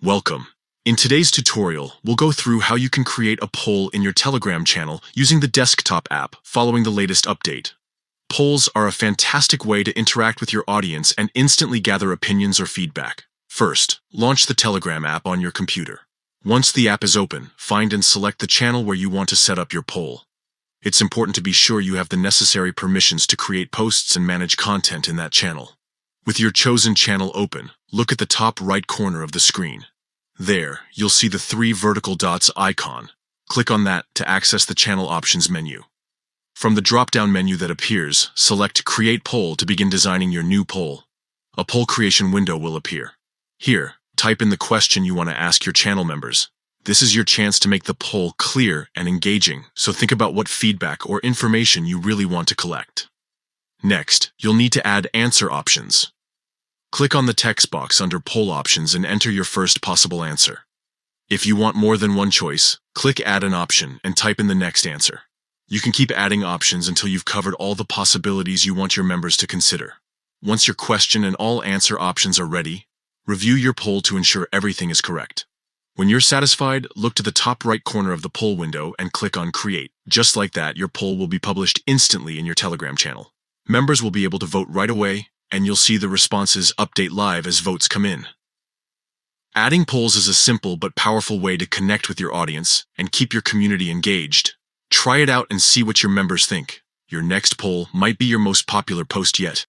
Welcome. In today's tutorial, we'll go through how you can create a poll in your Telegram channel using the desktop app following the latest update. Polls are a fantastic way to interact with your audience and instantly gather opinions or feedback. First, launch the Telegram app on your computer. Once the app is open, find and select the channel where you want to set up your poll. It's important to be sure you have the necessary permissions to create posts and manage content in that channel. With your chosen channel open, look at the top right corner of the screen. There, you'll see the 3 vertical dots icon. Click on that to access the channel options menu. From the drop-down menu that appears, select Create Poll to begin designing your new poll. A poll creation window will appear. Here, type in the question you want to ask your channel members. This is your chance to make the poll clear and engaging, so think about what feedback or information you really want to collect. Next, you'll need to add answer options. Click on the text box under Poll Options and enter your first possible answer. If you want more than one choice, click Add an option and type in the next answer. You can keep adding options until you've covered all the possibilities you want your members to consider. Once your question and all answer options are ready, review your poll to ensure everything is correct. When you're satisfied, look to the top right corner of the poll window and click on Create. Just like that, your poll will be published instantly in your Telegram channel. Members will be able to vote right away, and you'll see the responses update live as votes come in. Adding polls is a simple but powerful way to connect with your audience and keep your community engaged. Try it out and see what your members think. Your next poll might be your most popular post yet.